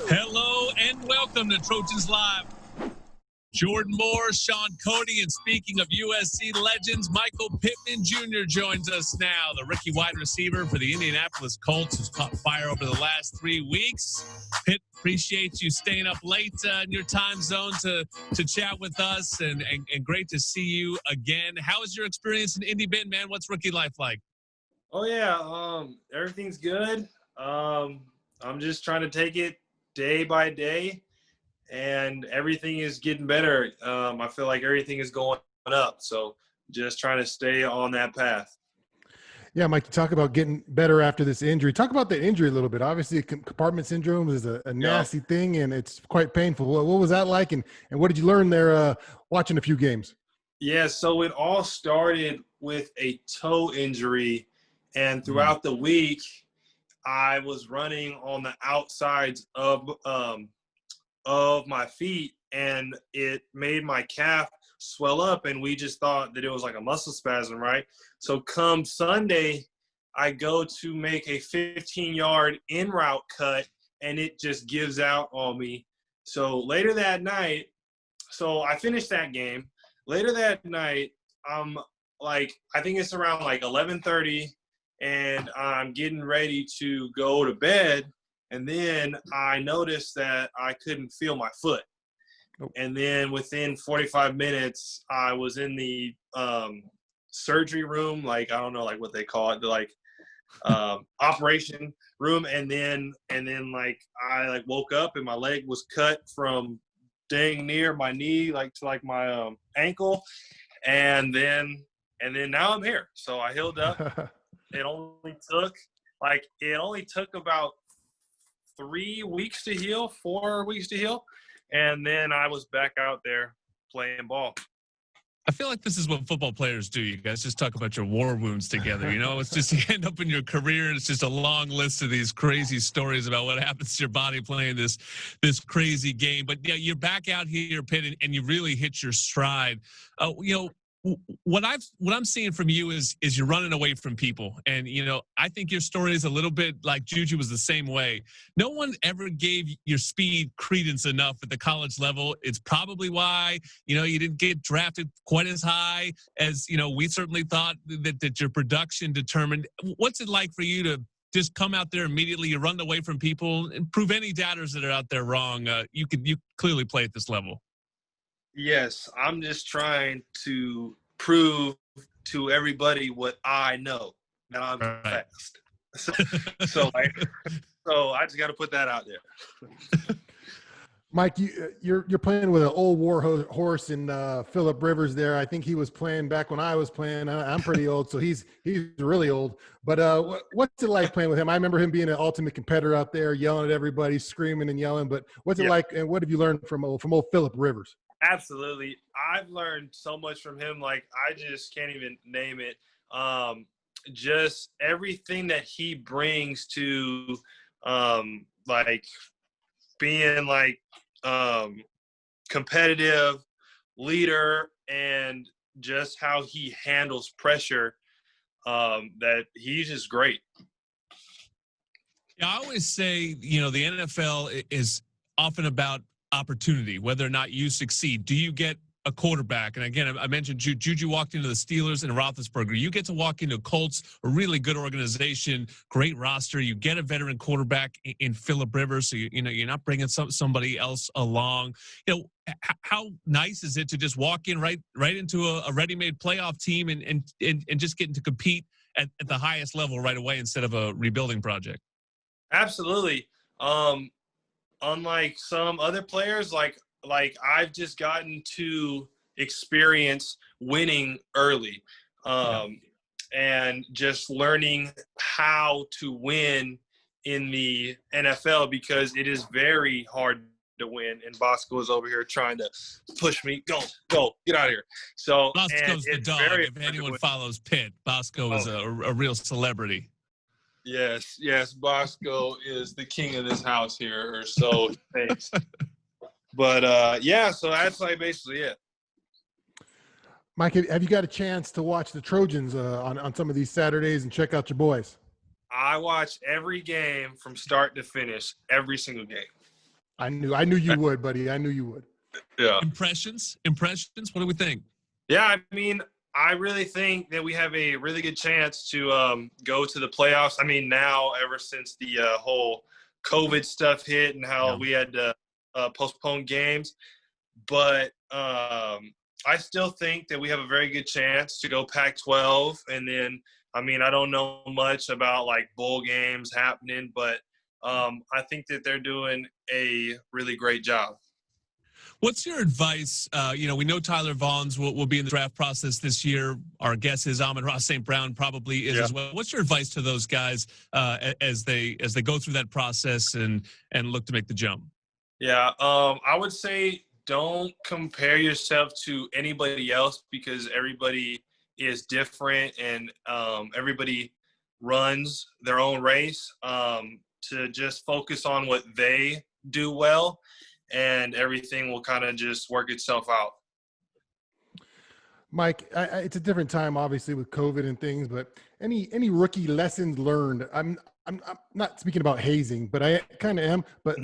Hello and welcome to Trojans Live. Jordan Moore, Sean Cody, and speaking of USC legends, Michael Pittman Jr. joins us now, the rookie wide receiver for the Indianapolis Colts, who's caught fire over the last 3 weeks. Pitt, appreciate you staying up late in your time zone to chat with us, and great to see you again. How has your experience in Indy been, man? What's rookie life like? Oh, yeah, everything's good. I'm just trying to take it day by day, and everything is getting better. I feel like everything is going up, so just trying to stay on that path. Yeah, Mike, you talk about getting better after this injury. Talk about the injury a little bit. Obviously, compartment syndrome is a nasty thing, and it's quite painful. What was that like, and what did you learn there watching a few games? Yeah, so it all started with a toe injury, and throughout the week, I was running on the outsides of my feet, and it made my calf swell up, and we just thought that it was like a muscle spasm, right? So come Sunday, I go to make a 15-yard in-route cut, and it just gives out on me. So later that night, so I finished that game. Later that night, I think it's around like 11:30, and I'm getting ready to go to bed, and then I noticed that I couldn't feel my foot. Nope. And then within 45 minutes, I was in the surgery room, like, I don't know, like what they call it, the operation room. And then like I woke up and my leg was cut from dang near my knee, like to like my ankle. And then now I'm here. So I healed up. It only took about 3 weeks to heal, 4 weeks to heal. And then I was back out there playing ball. I feel like this is what football players do. You guys just talk about your war wounds together. You know, it's just you end up in your career, and it's just a long list of these crazy stories about what happens to your body playing this crazy game. But yeah, you're back out here, Pitt, and you really hit your stride. What I'm seeing from you is you're running away from people. And, you know, I think your story is a little bit like Juju was the same way. No one ever gave your speed credence enough at the college level. It's probably why, you know, you didn't get drafted quite as high as, you know, we certainly thought that your production determined. What's it like for you to just come out there immediately, you run away from people and prove any doubters that are out there wrong? You clearly play at this level. Yes, I'm just trying to prove to everybody what I know, that I'm fast. So I just got to put that out there. Mike, you're playing with an old war horse in Phillip Rivers there. I think he was playing back when I was playing. I'm pretty old, so he's really old. But what's it like playing with him? I remember him being an ultimate competitor out there, yelling at everybody, screaming and yelling. But what's it like, and what have you learned from old Phillip Rivers? Absolutely. I've learned so much from him. Like, I just can't even name it. Just everything that he brings to, like, being, like, competitive leader, and just how he handles pressure, that he's just great. Yeah, I always say, you know, the NFL is often about opportunity, whether or not you succeed. Do you get a quarterback? And again, I mentioned Juju walked into the Steelers and Roethlisberger. You get to walk into Colts, a really good organization, great roster. You get a veteran quarterback in Phillip Rivers, so you know you're not bringing somebody else along. You know, how nice is it to just walk in right into a ready-made playoff team and just getting to compete at the highest level right away instead of a rebuilding project? Absolutely. Unlike some other players, like I've just gotten to experience winning early, and just learning how to win in the NFL, because it is very hard to win. And Bosco is over here trying to push me. Go, get out of here. So Bosco's the dog. If anyone follows Pitt, Bosco is a real celebrity. Yes, Bosco is the king of this house here, or so thanks. But so that's like basically it. Mike, have you got a chance to watch the Trojans on some of these Saturdays and check out your boys? I watch every game from start to finish, every single game. I knew you would, buddy. I knew you would. Yeah. Impressions. What do we think? Yeah, I mean, I really think that we have a really good chance to go to the playoffs. I mean, now ever since the whole COVID stuff hit and how we had to postpone games, but I still think that we have a very good chance to go Pac-12. And then, I mean, I don't know much about like bowl games happening, but I think that they're doing a really great job. What's your advice? We know Tyler Vaughns will be in the draft process this year. Our guess is Amon-Ra St. Brown probably is as well. What's your advice to those guys as they go through that process and look to make the jump? Yeah, I would say don't compare yourself to anybody else because everybody is different and everybody runs their own race. To just focus on what they do well, and everything will kind of just work itself out. Mike, it's a different time, obviously, with COVID and things. But any rookie lessons learned? I'm not speaking about hazing, but I kind of am. But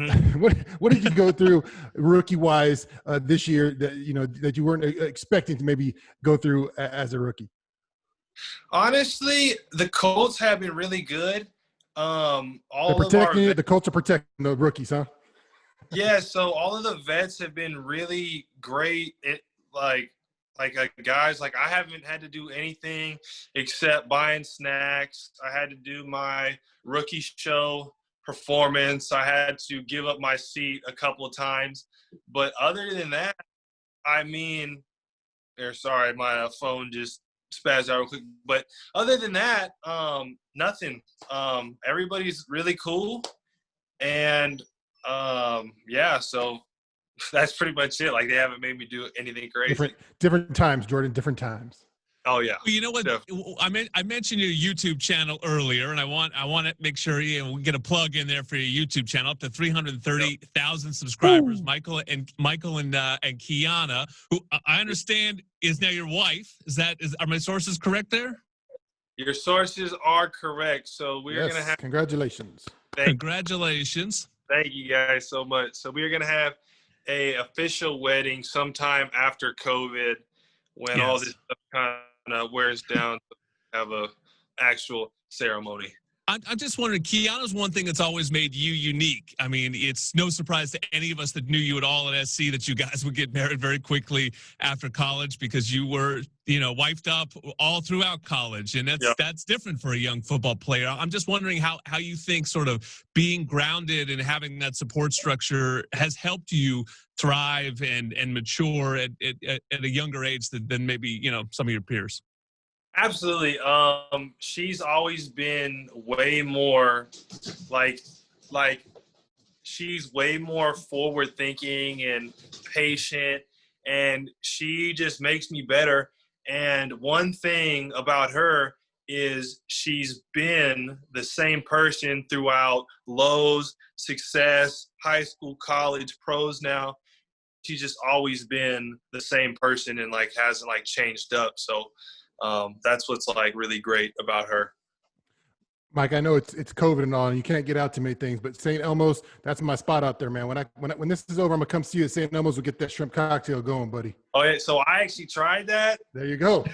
what did you go through rookie wise this year that you weren't expecting to maybe go through as a rookie? Honestly, the Colts have been really good. The Colts are protecting the rookies, huh? Yeah, so all of the vets have been really great. Guys, like I haven't had to do anything except buying snacks. I had to do my rookie show performance. I had to give up my seat a couple of times. But other than that, I mean, sorry, my phone just spazzed out real quick. But other than that, nothing. Everybody's really cool. And so that's pretty much it. Like they haven't made me do anything crazy. Different times, Jordan. Different times. Oh yeah. Well, you know what? I mentioned your YouTube channel earlier, and I want to make sure we get a plug in there for your YouTube channel. Up to 330,000 subscribers. Ooh. Michael and Kiana, who I understand is now your wife. Are my sources correct there? Your sources are correct. So we're gonna have congratulations. Congratulations. Thank you guys so much. So we're gonna have a official wedding sometime after COVID, when all this stuff kind of wears down, to have a actual ceremony. I'm just wondering, Kiana's one thing that's always made you unique. I mean, it's no surprise to any of us that knew you at all at SC that you guys would get married very quickly after college because you were, wifed up all throughout college. And that's different for a young football player. I'm just wondering how you think sort of being grounded and having that support structure has helped you thrive and mature at a younger age than maybe, some of your peers. Absolutely. She's always been way more like she's way more forward thinking and patient, and she just makes me better. And one thing about her is she's been the same person throughout lows, success, high school, college, pros now. She's just always been the same person and hasn't changed up. So that's what's really great about her. Mike, I know it's COVID and all, and you can't get out to many things, but St. Elmo's, that's my spot out there, man. When this is over, I'm gonna come see you at St. Elmo's. We'll get that shrimp cocktail going, buddy. Oh yeah, so I actually tried that. There you go.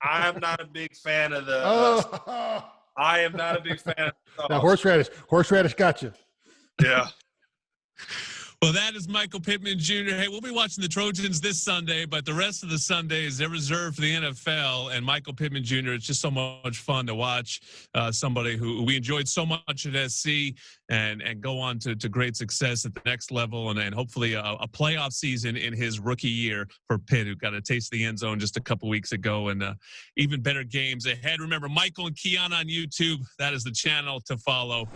I'm not a big fan of the. I am not a big fan of now, horseradish got you. Yeah. Well, that is Michael Pittman Jr. Hey, we'll be watching the Trojans this Sunday, but the rest of the Sundays, they're reserved for the NFL. And Michael Pittman Jr., it's just so much fun to watch somebody who we enjoyed so much at SC and go on to great success at the next level and hopefully a playoff season in his rookie year for Pitt, who got a taste of the end zone just a couple weeks ago, and even better games ahead. Remember, Michael and Kiana on YouTube. That is the channel to follow.